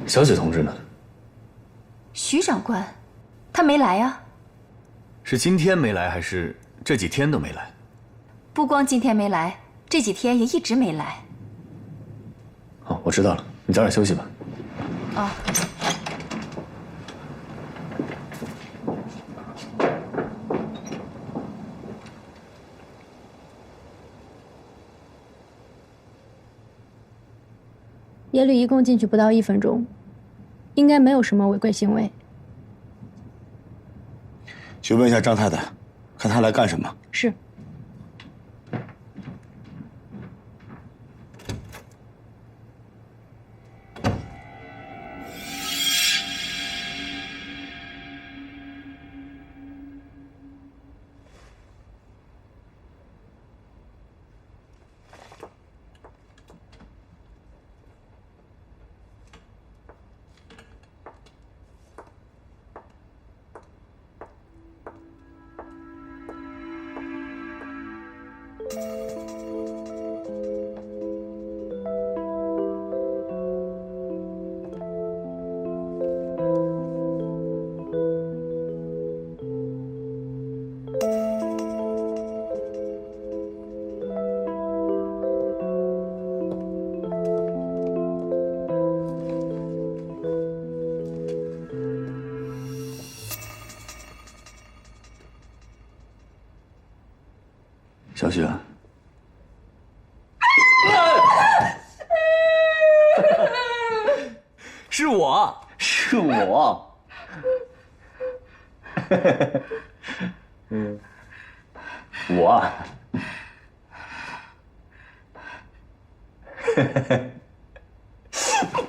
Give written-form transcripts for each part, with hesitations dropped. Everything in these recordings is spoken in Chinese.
小雪同志呢？徐长官，他没来啊？是今天没来，还是这几天都没来？不光今天没来，这几天也一直没来。哦，我知道了，你早点休息吧。啊。耶律一共进去不到1分钟，应该没有什么违规行为。去问一下张太太，看她来干什么。是。小雪，是我，是我。我。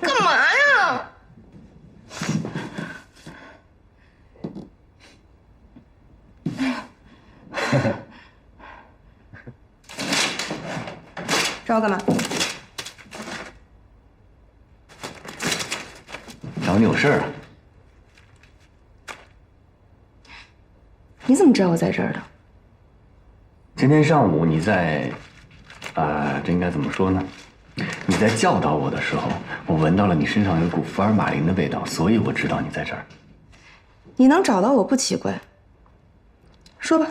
干嘛呀？找我干嘛？找你有事儿啊？你怎么知道我在这儿的？今天上午你在，这应该怎么说呢？你在教导我的时候，我闻到了你身上有股福尔马林的味道，所以我知道你在这儿。你能找到我不奇怪。说吧，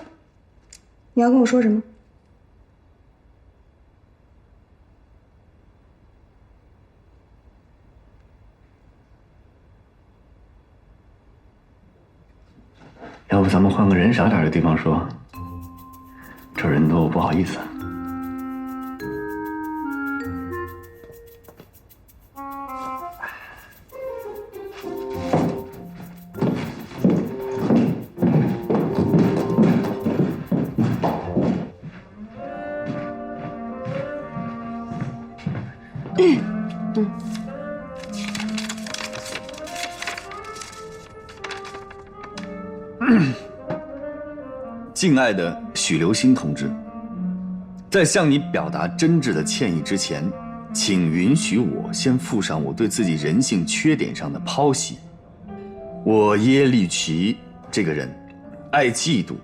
你要跟我说什么？要不咱们换个人少点的地方说，这人多我不好意思。敬爱的许留心同志，在向你表达真挚的歉意之前，请允许我先附上我对自己人性缺点上的剖析。我耶律齐这个人，爱嫉妒，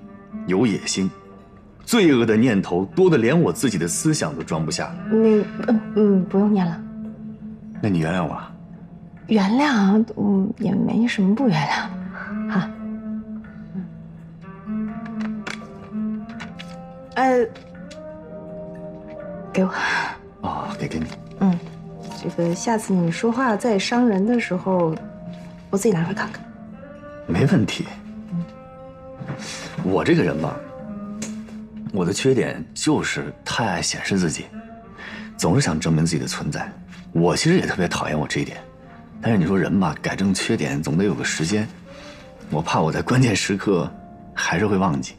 有野心，罪恶的念头多得连我自己的思想都装不下。不用念了。那你原谅我啊？原谅，也没什么不原谅的，哈。给我。哦，给你。这个下次你说话再伤人的时候，我自己拿出来看看。没问题。我这个人吧，我的缺点就是太爱显示自己，总是想证明自己的存在。我其实也特别讨厌我这一点，但是你说人吧，改正缺点总得有个时间，我怕我在关键时刻还是会忘记。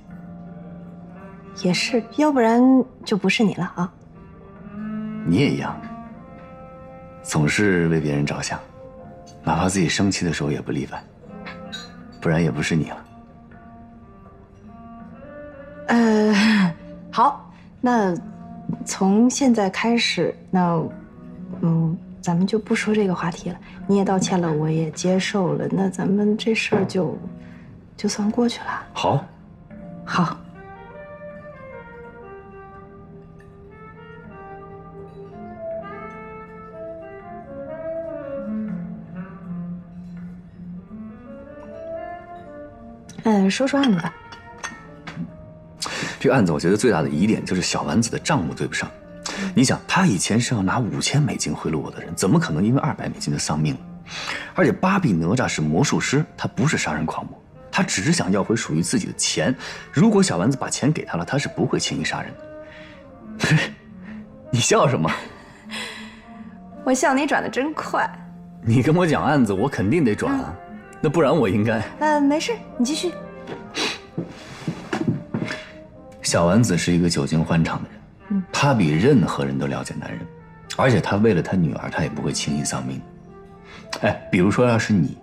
也是，要不然就不是你了啊。你也一样，总是为别人着想，哪怕自己生气的时候也不例外，不然也不是你了。好，那从现在开始，咱们就不说这个话题了。你也道歉了，我也接受了，那咱们这事儿就算过去了。好，好。说说案子吧。这个案子我觉得最大的疑点就是小丸子的账目对不上。你想，他以前是要拿$5000贿赂我的人，怎么可能因为$200就丧命了？而且巴比哪吒是魔术师，他不是杀人狂魔，他只是想要回属于自己的钱。如果小丸子把钱给他了，他是不会轻易杀人的。你笑什么？我笑你转得真快。你跟我讲案子，我肯定得转啊，那不然我应该……没事，你继续。小丸子是一个久经欢场的人，他比任何人都了解男人，而且他为了他女儿，他也不会轻易丧命。哎，比如说，要是你，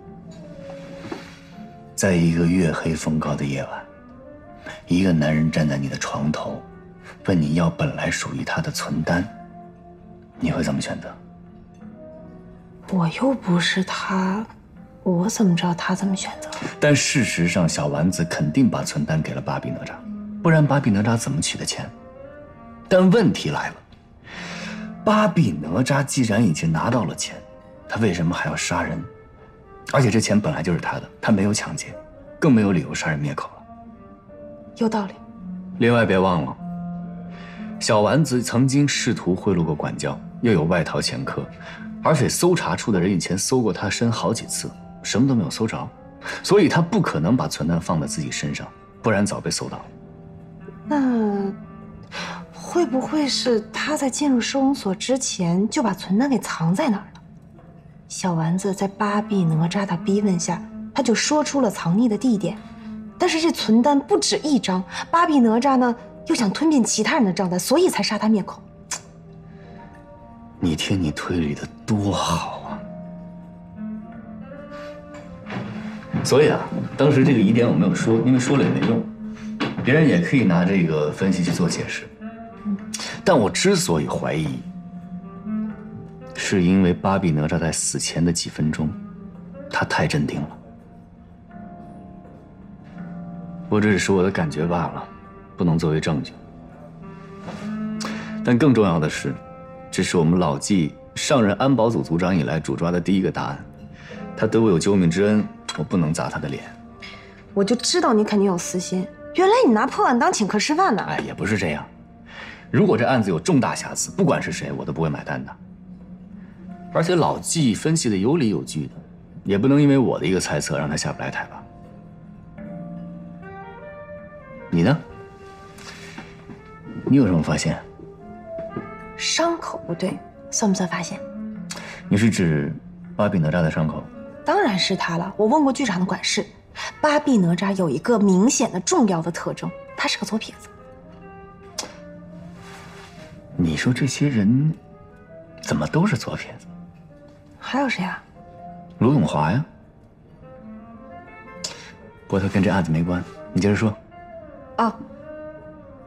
在一个月黑风高的夜晚，一个男人站在你的床头，问你要本来属于他的存单，你会怎么选择？我又不是他，我怎么知道他怎么选择？但事实上，小丸子肯定把存单给了巴比哪吒，不然巴比哪吒怎么取的钱？但问题来了，巴比哪吒既然已经拿到了钱，他为什么还要杀人？而且这钱本来就是他的，他没有抢劫，更没有理由杀人灭口了。有道理。另外别忘了，小丸子曾经试图贿赂过管教，又有外逃前科，而且搜查处的人以前搜过他身好几次，什么都没有搜着，所以他不可能把存单放在自己身上，不然早被搜到了。那会不会是他在进入收容所之前就把存单给藏在哪儿了？小丸子在巴比哪吒的逼问下，他就说出了藏匿的地点。但是这存单不止一张，巴比哪吒呢又想吞并其他人的账单，所以才杀他灭口。你听你推理的多好啊！所以啊，当时这个疑点我没有说，因为说了也没用，别人也可以拿这个分析去做解释。但我之所以怀疑，是因为巴比哪吒在死前的几分钟，他太镇定了。不过这只是我的感觉罢了，不能作为证据。但更重要的是，这是我们老纪上任安保组组长以来主抓的第一个大案，他对我有救命之恩，我不能砸他的脸。我就知道你肯定有私心，原来你拿破案当请客吃饭呢。哎，也不是这样。如果这案子有重大瑕疵，不管是谁，我都不会买单的。而且老纪分析的有理有据的，也不能因为我的一个猜测让他下不来台吧？你呢？你有什么发现？伤口不对，算不算发现？你是指巴比哪吒的伤口？当然是他了。我问过剧场的管事，巴比哪吒有一个明显的重要的特征，他是个左撇子。你说这些人怎么都是左撇子？还有谁啊？卢永华呀。不过他跟这案子没关，你接着说。哦，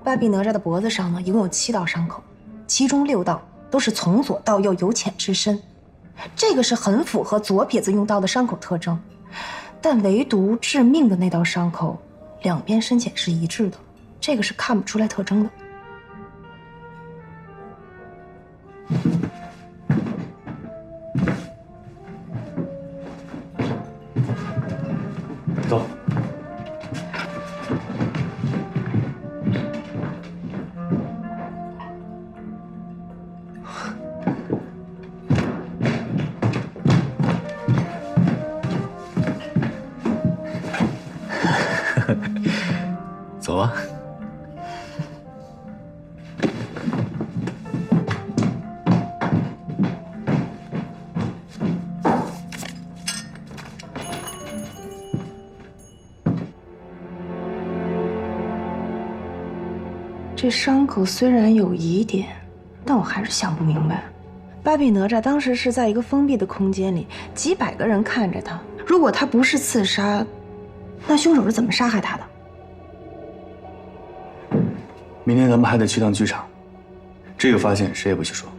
巴比哪吒的脖子上呢，一共有7道伤口，其中6道都是从左到右由浅至深，这个是很符合左撇子用刀的伤口特征。但唯独致命的那道伤口，两边深浅是一致的，这个是看不出来特征的。走。走啊。这伤口虽然有疑点，但我还是想不明白，巴比哪吒当时是在一个封闭的空间里，几百个人看着他。如果他不是刺杀，那凶手是怎么杀害他的？明天咱们还得去趟剧场，这个发现谁也不许说。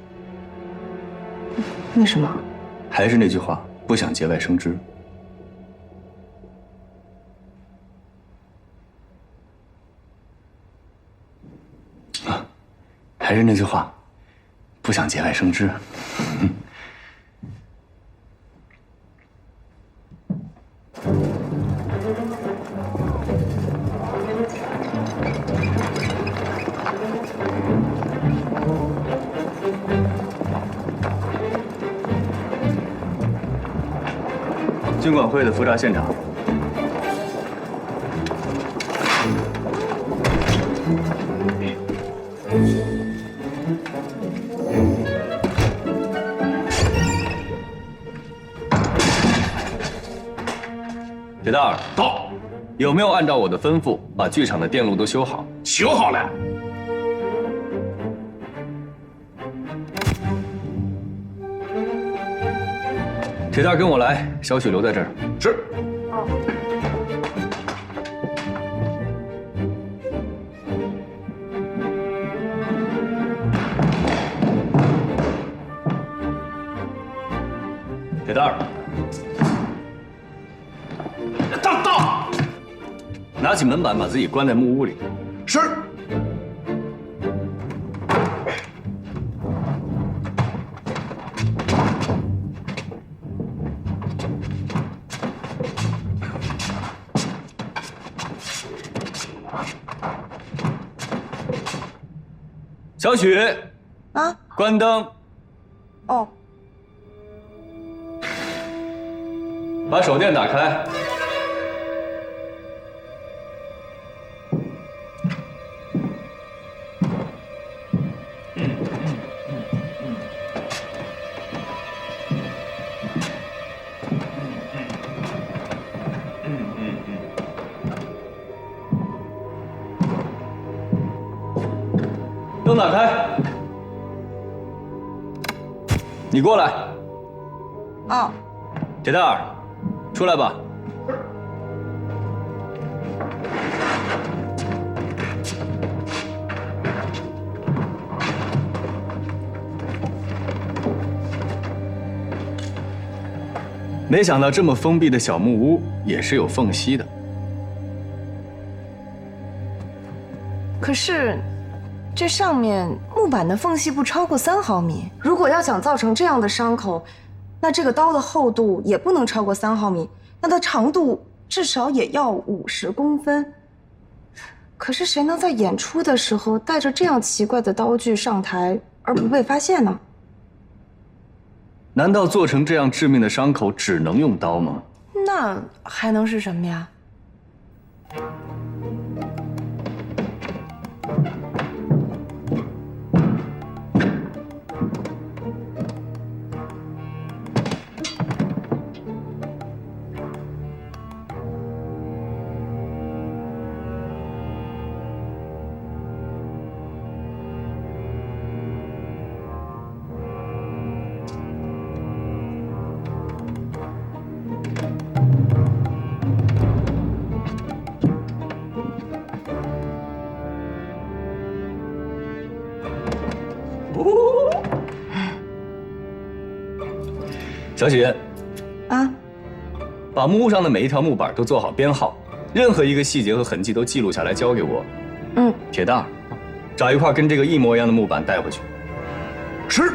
为什么？还是那句话，不想节外生枝。还是那句话，不想节外生枝。经管会的复查现场。铁蛋儿到，有没有按照我的吩咐把剧场的电路都修好？修好了。铁蛋儿跟我来，小许留在这儿。是。铁蛋儿，到，拿起门板，把自己关在木屋里。是。小许，啊，关灯，哦，把手电打开。灯打开，你过来。哦，铁蛋儿，出来吧。没想到这么封闭的小木屋也是有缝隙的。可是，这上面木板的缝隙不超过3毫米。如果要想造成这样的伤口，那这个刀的厚度也不能超过3毫米，那它长度至少也要50公分。可是谁能在演出的时候带着这样奇怪的刀具上台而不被发现呢？难道做成这样致命的伤口只能用刀吗？那还能是什么呀？小许，啊，把木屋上的每一条木板都做好编号，任何一个细节和痕迹都记录下来，交给我。嗯，铁蛋儿，找一块跟这个一模一样的木板带回去。是。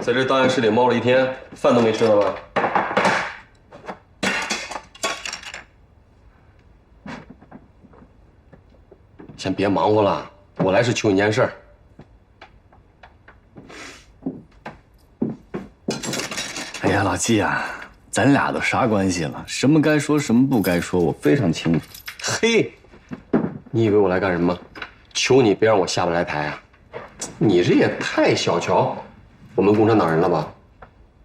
在这档案室里猫了一天，饭都没吃了吧？先别忙活了，我来是求你件事儿。哎呀，老季啊，咱俩都啥关系了？什么该说，什么不该说，我非常清楚。嘿，你以为我来干什么？求你别让我下不来台啊！你这也太小瞧我们共产党人了吧？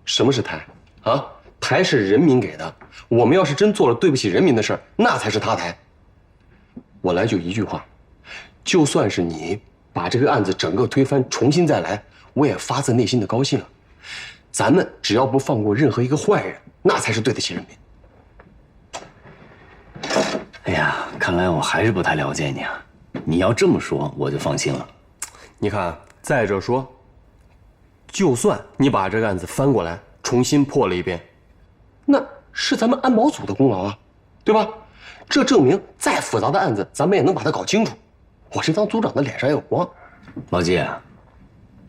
什么是台啊？台是人民给的，我们要是真做了对不起人民的事儿，那才是他台。我来就一句话，就算是你把这个案子整个推翻，重新再来，我也发自内心的高兴。咱们只要不放过任何一个坏人，那才是对得起人民。哎呀，看来我还是不太了解你啊。你要这么说，我就放心了。你看，再者说，就算你把这个案子翻过来，重新破了一遍，那是咱们安保组的功劳啊，对吧？这证明再复杂的案子，咱们也能把它搞清楚。我这当组长的脸上也有光。老季啊，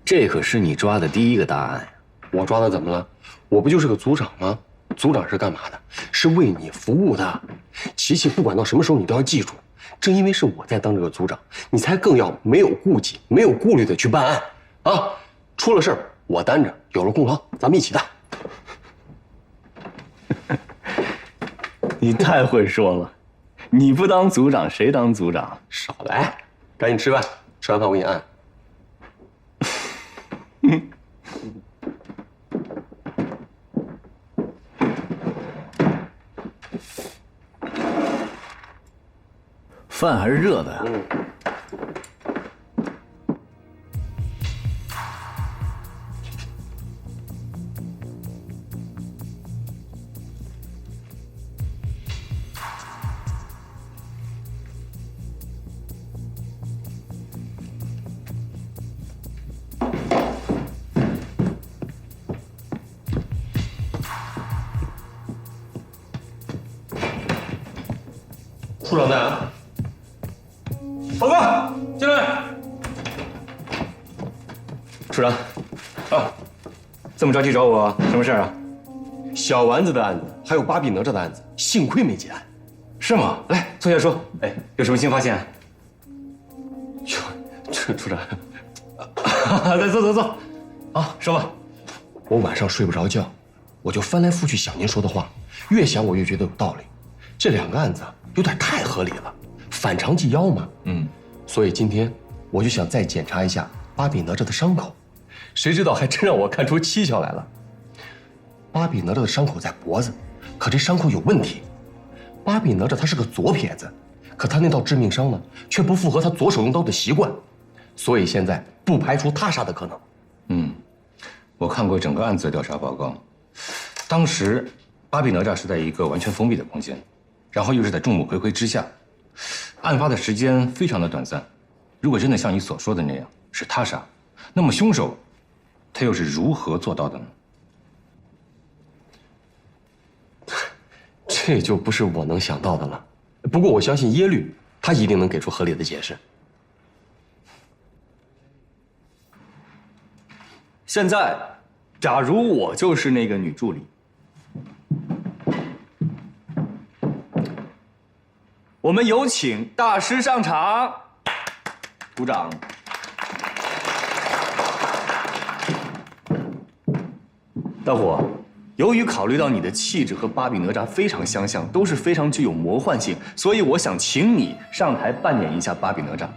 这可是你抓的第一个大案呀！我抓的怎么了？我不就是个组长吗？组长是干嘛的？是为你服务的。琪琪，不管到什么时候，你都要记住，正因为是我在当这个组长，你才更要没有顾忌、没有顾虑的去办案啊！出了事儿我担着，有了功劳咱们一起担。你太会说了，你不当组长谁当组长？少来，赶紧吃饭，吃完饭我给你按。饭还是热的呀。处长在啊。报告，进来。处长，啊，这么着急找我，什么事儿啊？小丸子的案子，还有巴比哪吒的案子，幸亏没结案。是吗？来，坐下说。哎，有什么新发现？哟，这处长，来，坐。啊，说吧。我晚上睡不着觉，我就翻来覆去想您说的话，越想我越觉得有道理。这两个案子有点太合理了，反常即妖嘛。所以今天我就想再检查一下巴比哪吒的伤口，谁知道还真让我看出蹊跷来了。巴比哪吒的伤口在脖子，可这伤口有问题。巴比哪吒他是个左撇子，可他那道致命伤呢，却不符合他左手用刀的习惯，所以现在不排除他杀的可能。我看过整个案子的调查报告，当时巴比哪吒是在一个完全封闭的空间，然后又是在众目睽睽之下，案发的时间非常的短暂。如果真的像你所说的那样是他杀，那么凶手他又是如何做到的呢？这就不是我能想到的了。不过我相信耶律，他一定能给出合理的解释。现在，假如我就是那个女助理，我们有请大师上场，鼓掌。大虎，由于考虑到你的气质和巴比哪吒非常相像，都是非常具有魔幻性，所以我想请你上台扮演一下巴比哪吒。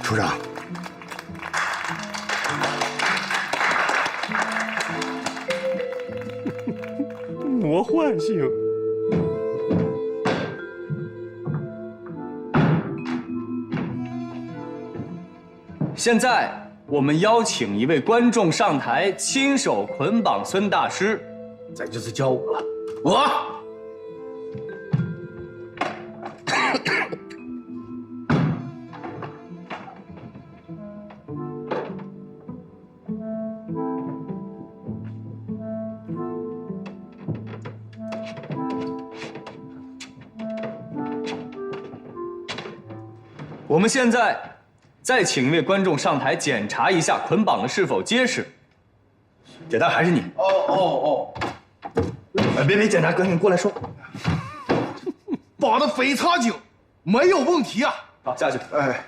处长，魔幻性。现在我们邀请一位观众上台，亲手捆绑孙大师。再就是教我了，我。我们现在再请一位观众上台检查一下捆绑的是否结实。检查还是你。哦。哎，别检查，赶紧过来说。绑得非常紧，没有问题啊。好，下去。哎，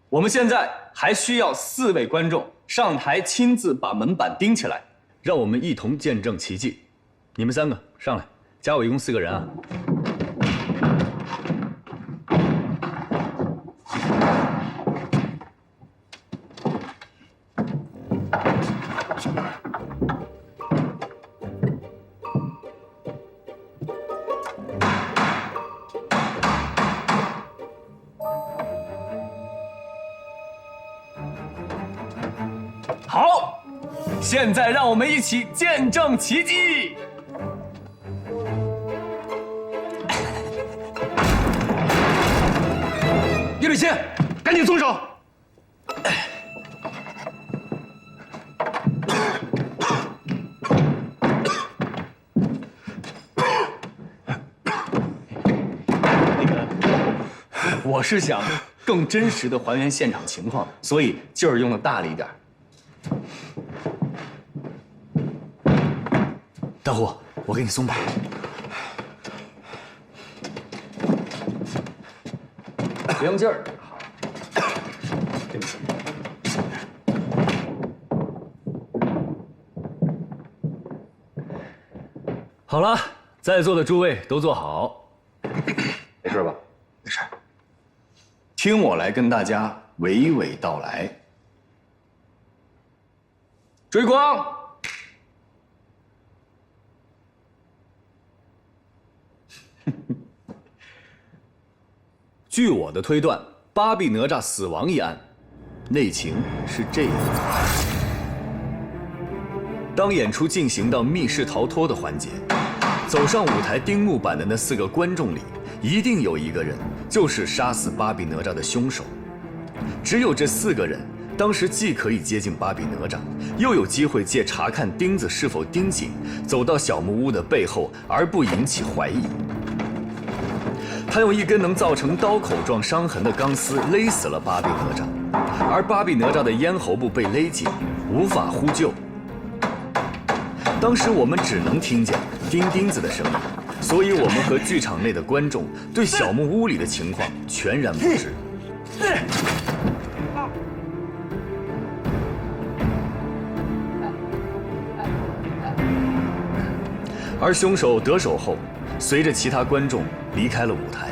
我们现在还需要4位观众上台亲自把门板钉起来，让我们一同见证奇迹。你们3个上来，加我一共4个人啊。好，现在让我们一起见证奇迹。律师，赶紧松手！我是想更真实的还原现场情况，所以劲儿用的大了一点。大虎，我给你松绑。别用劲儿。对不起。好了，在座的诸位都坐好。没事吧？没事。听我来跟大家娓娓道来。追光！据我的推断，巴比哪吒死亡一案，内情是这样的：当演出进行到密室逃脱的环节，走上舞台钉木板的那4个观众里，一定有一个人就是杀死巴比哪吒的凶手。只有这4个人，当时既可以接近巴比哪吒，又有机会借查看钉子是否钉紧，走到小木屋的背后而不引起怀疑。他用一根能造成刀口状伤痕的钢丝勒死了巴比哪吒，而巴比哪吒的咽喉部被勒紧，无法呼救。当时我们只能听见钉钉子的声音，所以我们和剧场内的观众对小木屋里的情况全然不知。而凶手得手后，随着其他观众离开了舞台。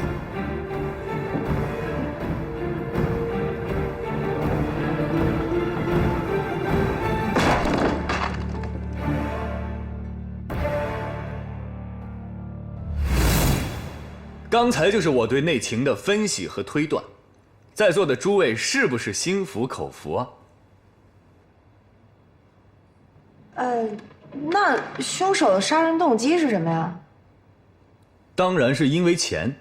刚才就是我对内情的分析和推断，在座的诸位是不是心服口服啊？那凶手的杀人动机是什么呀？当然是因为钱，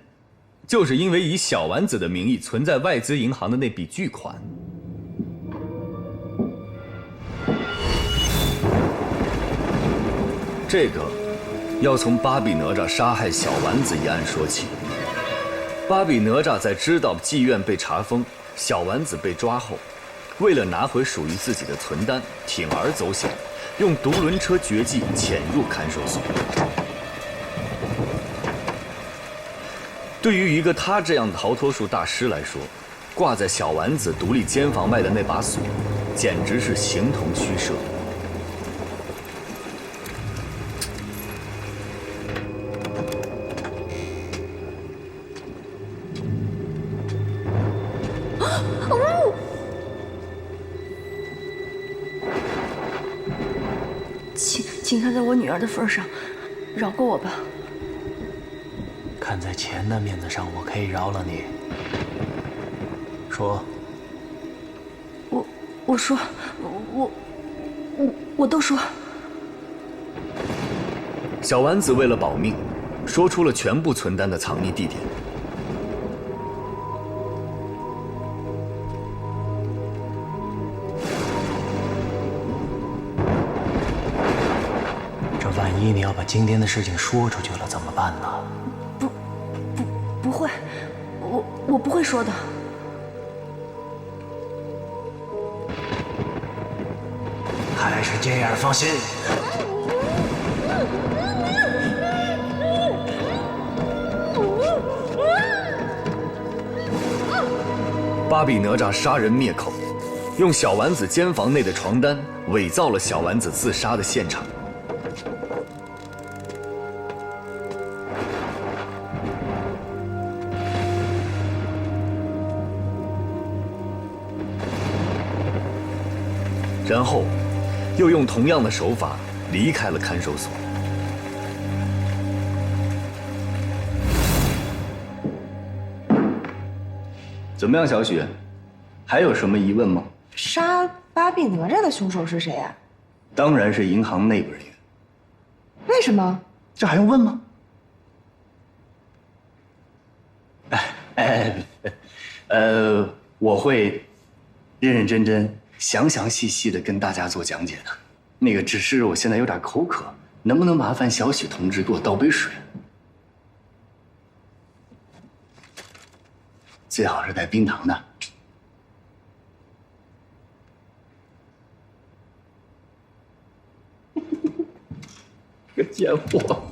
就是因为以小丸子的名义存在外资银行的那笔巨款。这个要从巴比哪吒杀害小丸子一案说起。巴比哪吒在知道妓院被查封，小丸子被抓后，为了拿回属于自己的存单，铤而走险，用独轮车绝技潜入看守所。对于一个他这样的逃脱术大师来说，挂在小丸子独立监房外的那把锁，简直是形同虚设。请看在我女儿的份上，饶过我吧。看在钱的面子上，我可以饶了你。说。我说，我都说。小丸子为了保命，说出了全部存单的藏匿地点。万一你要把今天的事情说出去了，怎么办呢？不会，我不会说的。还是这样放心。巴比哪吒杀人灭口，用小丸子监房内的床单伪造了小丸子自杀的现场。然后，又用同样的手法离开了看守所。怎么样，小许？还有什么疑问吗？杀巴比哪吒的凶手是谁啊？当然是银行内部人员。为什么？这还用问吗？我会认认真真、详详细细的跟大家做讲解的。那个，只是我现在有点口渴，能不能麻烦小许同志给我倒杯水？最好是带冰糖的。个贱货！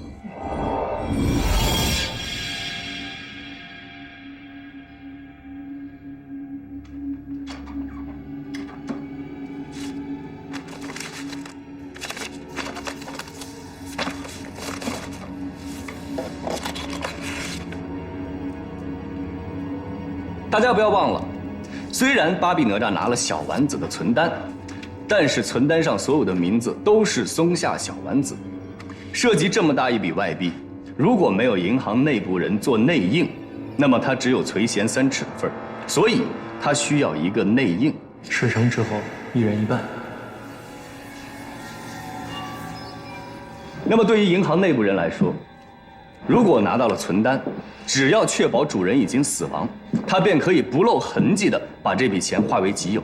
大家不要忘了，虽然巴比哪吒拿了小丸子的存单，但是存单上所有的名字都是松下小丸子。涉及这么大一笔外币，如果没有银行内部人做内应，那么他只有垂涎3尺的份儿，所以他需要一个内应。事成之后，1人1半。那么对于银行内部人来说，如果拿到了存单，只要确保主人已经死亡，他便可以不露痕迹地把这笔钱化为己有。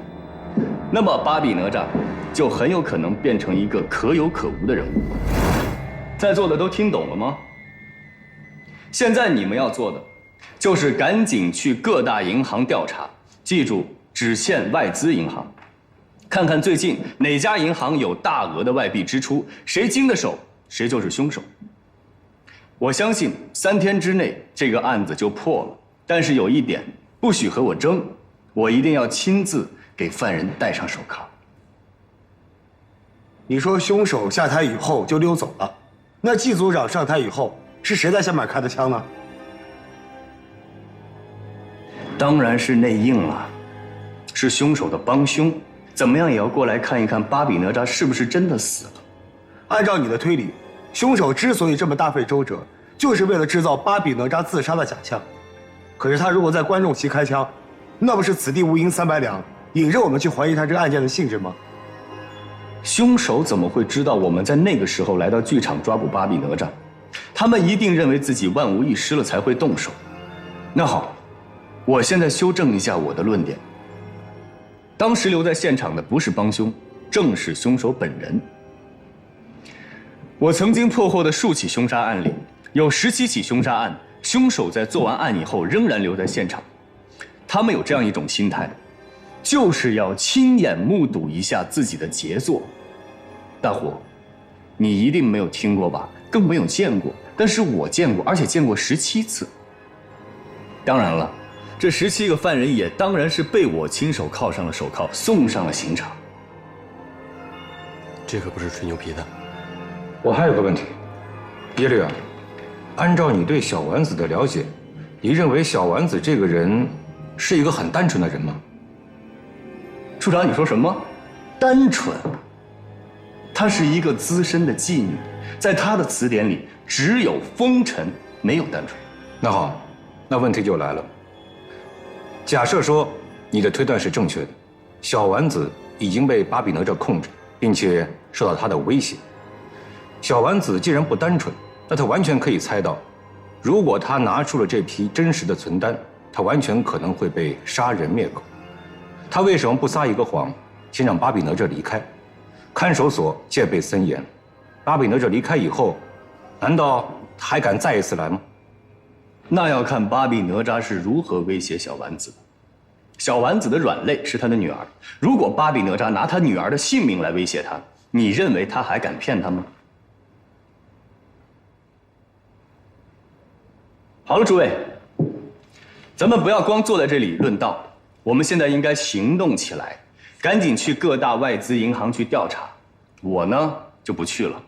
那么巴比哪吒就很有可能变成一个可有可无的人物。在座的都听懂了吗？现在你们要做的，就是赶紧去各大银行调查，记住只限外资银行，看看最近哪家银行有大额的外币支出，谁经的手，谁就是凶手。我相信3天之内这个案子就破了，但是有一点，不许和我争，我一定要亲自给犯人戴上手铐。你说凶手下台以后就溜走了，那季组长上台以后是谁在下面开的枪呢？当然是内应了，是凶手的帮凶，怎么样也要过来看一看巴比哪吒是不是真的死了。按照你的推理，凶手之所以这么大费周折，就是为了制造巴比哪吒自杀的假象。可是他如果在观众席开枪，那不是此地无银300两，引着我们去怀疑他这个案件的性质吗？凶手怎么会知道我们在那个时候来到剧场抓捕巴比哪吒？他们一定认为自己万无一失了才会动手。那好，我现在修正一下我的论点。当时留在现场的不是帮凶，正是凶手本人。我曾经破获的数起凶杀案里，有17起凶杀案，凶手在做完案以后仍然留在现场。他们有这样一种心态，就是要亲眼目睹一下自己的杰作。大虎，你一定没有听过吧？更没有见过，但是我见过，而且见过17次。当然了，这17个犯人也当然是被我亲手铐上了手铐，送上了刑场。这可不是吹牛皮的。我还有个问题，耶律啊，按照你对小丸子的了解，你认为小丸子这个人是一个很单纯的人吗？处长，你说什么？单纯？她是一个资深的妓女，在她的词典里只有风尘，没有单纯。那好，那问题就来了。假设说你的推断是正确的，小丸子已经被巴比哪吒控制，并且受到他的威胁。小丸子既然不单纯，那他完全可以猜到，如果他拿出了这批真实的存单，他完全可能会被杀人灭口。他为什么不撒一个谎，先让巴比哪吒离开？看守所戒备森严，巴比哪吒离开以后，难道他还敢再一次来吗？那要看巴比哪吒是如何威胁小丸子的。小丸子的软肋是他的女儿，如果巴比哪吒拿他女儿的性命来威胁他，你认为他还敢骗他吗？好了，诸位，咱们不要光坐在这里论道，我们现在应该行动起来，赶紧去各大外资银行去调查。我呢就不去了，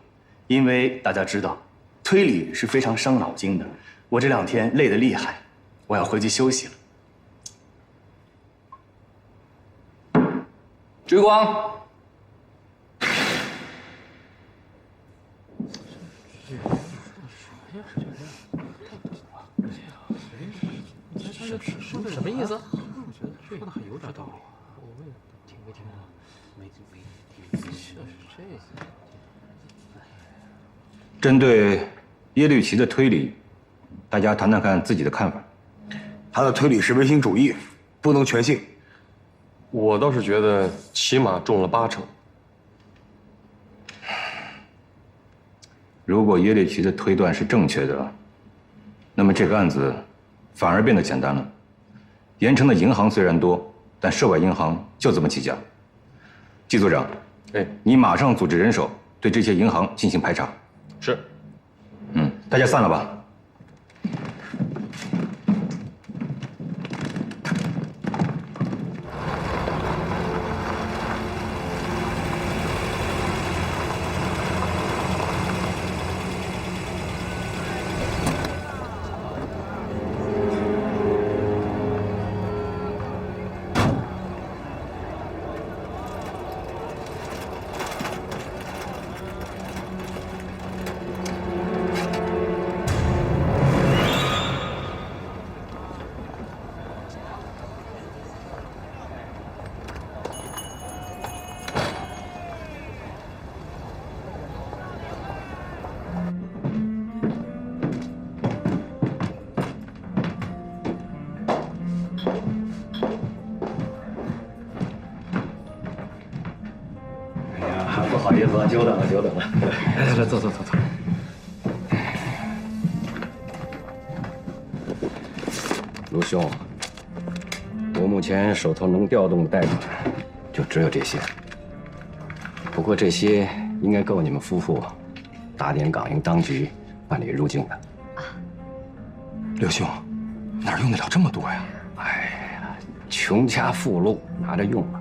因为大家知道，推理是非常伤脑筋的。我这2天累得厉害，我要回去休息了。追光。什么意思？我觉得说的还有点道理，我也听没听懂，没就是这个。针对耶律齐的推理，大家谈谈看自己的看法。他的推理是唯心主义，不能全信。我倒是觉得起码中了80%。如果耶律齐的推断是正确的，那么这个案子反而变得简单了。盐城的银行虽然多，但涉外银行就这么几家。季组长，你马上组织人手对这些银行进行排查。是。大家散了吧。不好意思啊，久等了，久等了。来，坐。卢兄，我目前手头能调动的贷款就只有这些。不过这些应该够你们夫妇打点港英当局办理入境的。刘兄，哪用得了这么多呀？哎呀，穷家富路拿着用吧。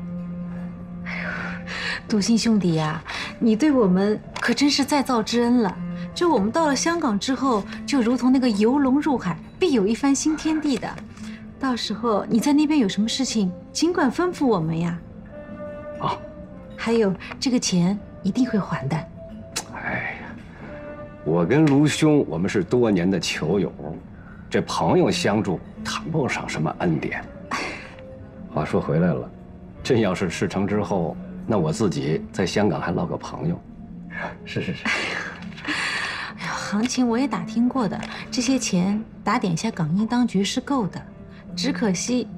笃信兄弟呀，你对我们可真是再造之恩了。就我们到了香港之后，就如同那个游龙入海，必有一番新天地的。到时候你在那边有什么事情，尽管吩咐我们呀。啊，还有这个钱一定会还的。哎呀，我跟卢兄，我们是多年的球友，这朋友相助，谈不上什么恩典。话说回来了，真要是事成之后，那我自己在香港还落个朋友。是。哎呀，行情我也打听过的，这些钱打点下港英当局是够的，只可惜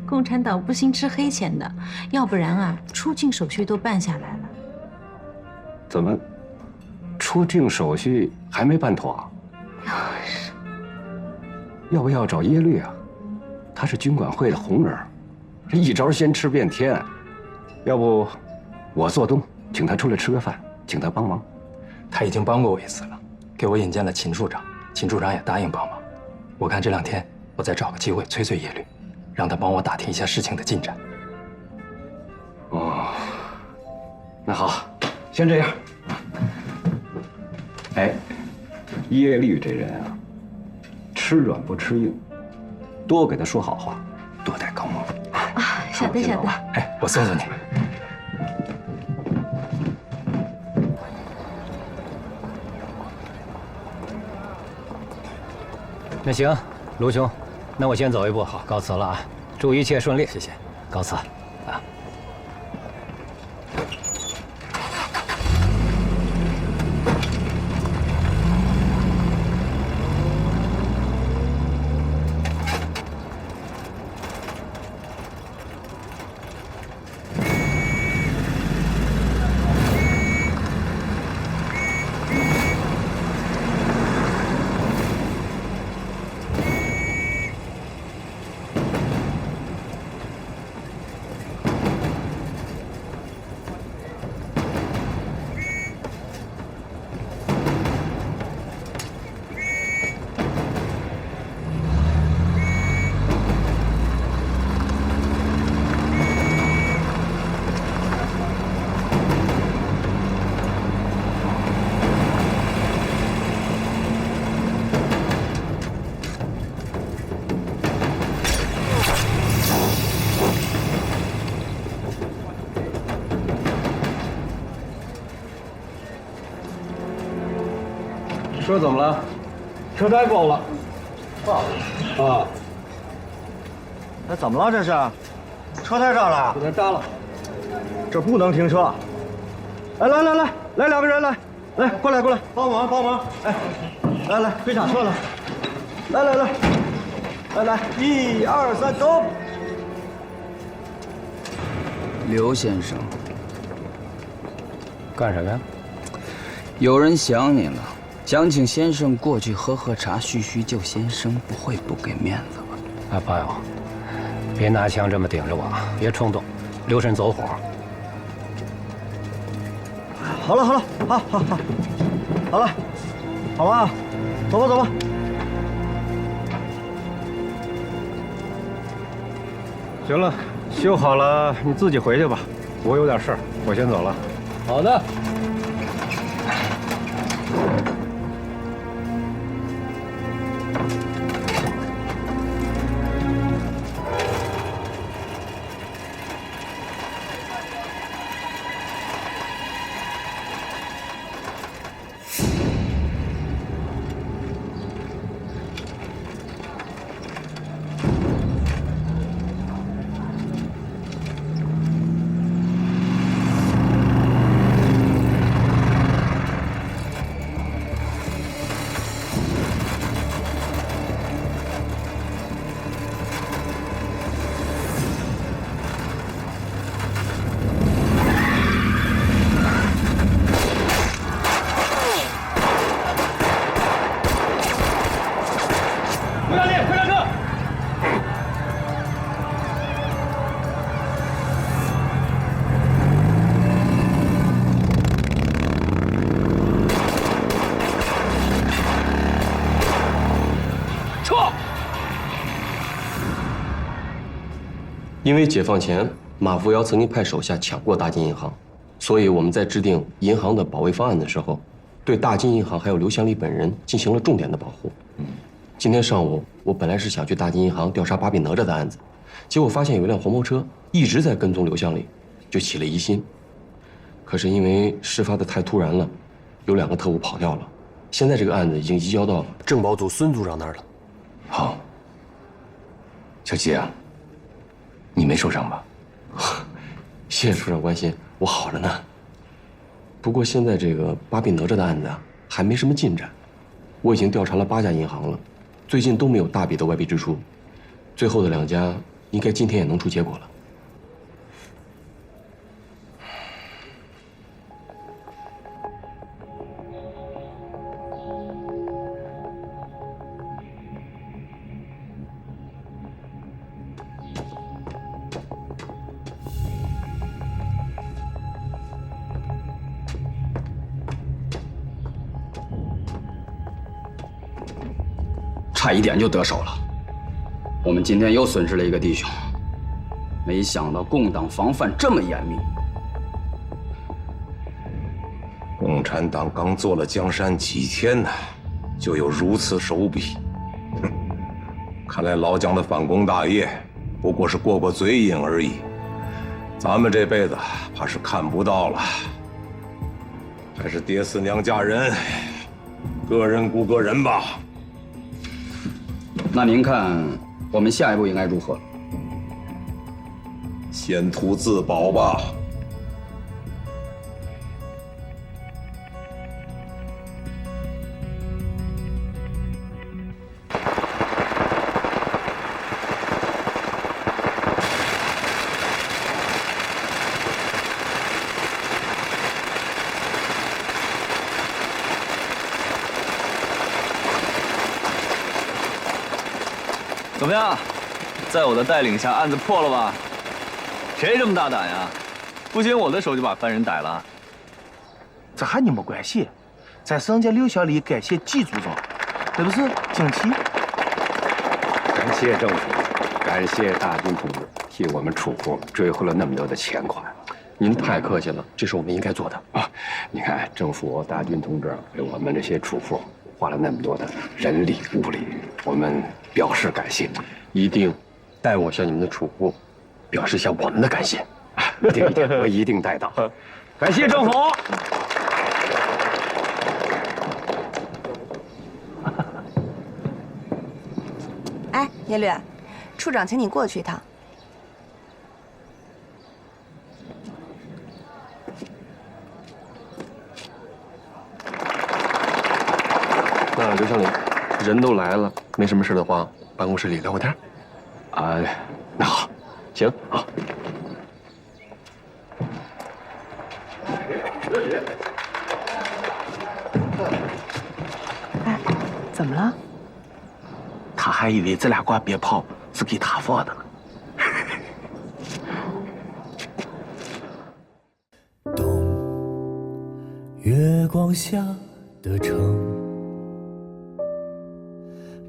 共产党不兴吃黑钱的，要不然啊，出境手续都办下来了。怎么，出境手续还没办妥啊？要不要找耶律啊？他是军管会的红人，这一招先吃遍天。要不，我做东，请他出来吃个饭，请他帮忙。他已经帮过我一次了，给我引荐了秦处长，秦处长也答应帮忙。我看这2天我再找个机会催催耶律，让他帮我打听一下事情的进展。哦，那好，先这样。哎，耶律这人啊，吃软不吃硬，多给他说好话，多戴高帽。啊，晓得。哎，我送送你。那行，卢兄，那我先走一步，好，告辞了啊！祝一切顺利，谢谢，告辞啊。车怎么了？车胎爆了。爆了？啊。那怎么了？这是？车胎炸了？车胎扎了。这不能停车。哎，来2个人，来，过来，帮忙！哎，来，推下车来。来，1、2、3，走！刘先生，干什么呀？有人想你了，想请先生过去喝茶，叙叙旧。先生不会不给面子吧？哎，朋友，别拿枪这么顶着我，别冲动，留神走火。好了，好了，好，好了，好吧，走吧，走吧。行了，修好了你自己回去吧，我有点事儿，我先走了。好的。因为解放前马扶摇曾经派手下抢过大金银行，所以我们在制定银行的保卫方案的时候，对大金银行还有刘祥礼本人进行了重点的保护。今天上午我本来是想去大金银行调查巴比哪吒的案子，结果发现有一辆黄包车一直在跟踪刘祥礼，就起了疑心。可是因为事发的太突然了，有2个特务跑掉了，现在这个案子已经移交到政保组孙组长那儿了。好，小吉啊，你没受伤吧？谢谢处长关心，我好着呢。不过现在这个巴比哪吒的案子啊，还没什么进展。我已经调查了8家银行了，最近都没有大笔的外币支出，最后的2家应该今天也能出结果了。差一点就得手了。我们今天又损失了一个弟兄，没想到共党防范这么严密。共产党刚做了江山几天呢，就有如此手笔。看来老蒋的反攻大业不过是过过嘴瘾而已，咱们这辈子怕是看不到了。还是爹死娘嫁人，个人顾个人吧。那您看，我们下一步应该如何？先图自保吧。怎么样，在我的带领下，案子破了吧？谁这么大胆呀？不经我的手就把犯人逮了？这和你没关系，这是人家刘小礼感谢季组长，这不是惊奇？感谢政府，感谢大军同志替我们储户追回了那么多的钱款。您太客气了，这是我们应该做的啊！你看，政府大军同志为我们这些储户花了那么多的人力物力，我们表示感谢。一定代我向你们的储户表示向我们的感谢。一定，我一定带到。感谢政府。哎，耶律，处长请你过去一趟。那刘小礼，人都来了，没什么事的话，办公室里聊会天。啊，那好，行，好。怎么了？他还以为这俩挂鞭炮是给他放的了。月光下的城，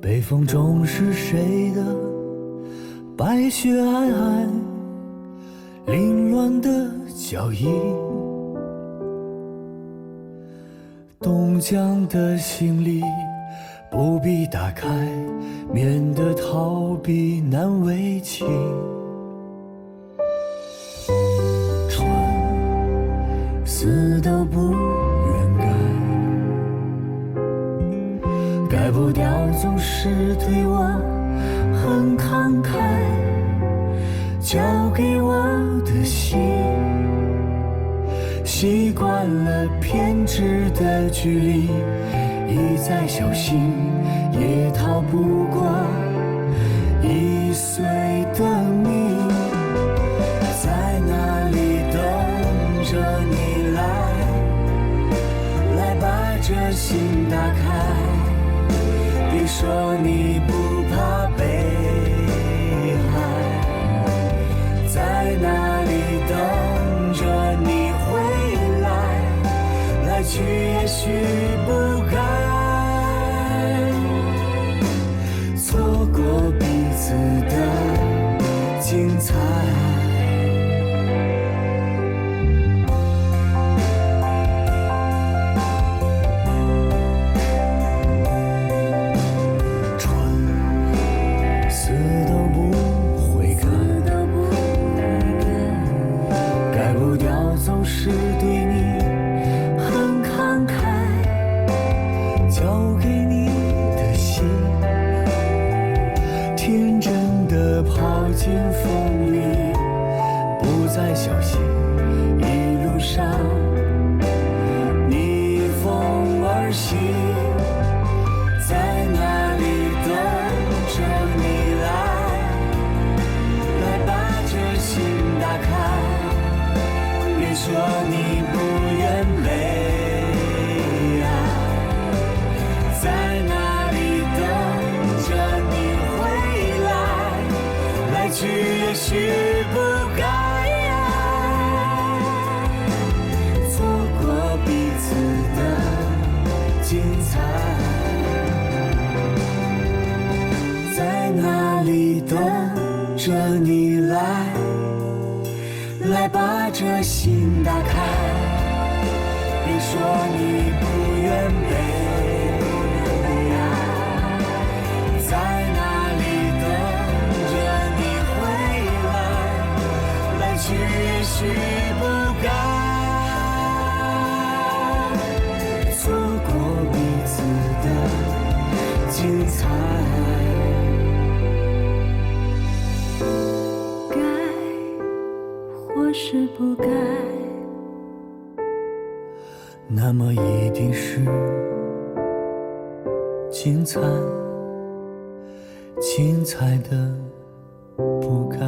北风中是谁的白雪皑皑，凌乱的脚印。冻僵的行李不必打开，免得逃避难为情。船死都不愿改不掉总是对我很慷慨，交给我的心习惯了偏执的距离，一再小心也逃不过易碎的你。在哪里等着你来把这心打开，别说你不怕被害，在哪里等着你回来，来去也许不该错过彼此的精彩。总是对你很慷慨，交给你的心，天真的跑进风里，不再小心，一路上逆风而行。在哪里等着你来把这心打开，别说你不愿被爱，在哪里等着你回来，来去也许不该错过彼此的精彩，在哪里等着你来把这心打开，别说你不愿被爱，在哪里等着你回来，来去也许不该错过彼此的精彩。或是不该，那么一定是精彩，精彩的不该。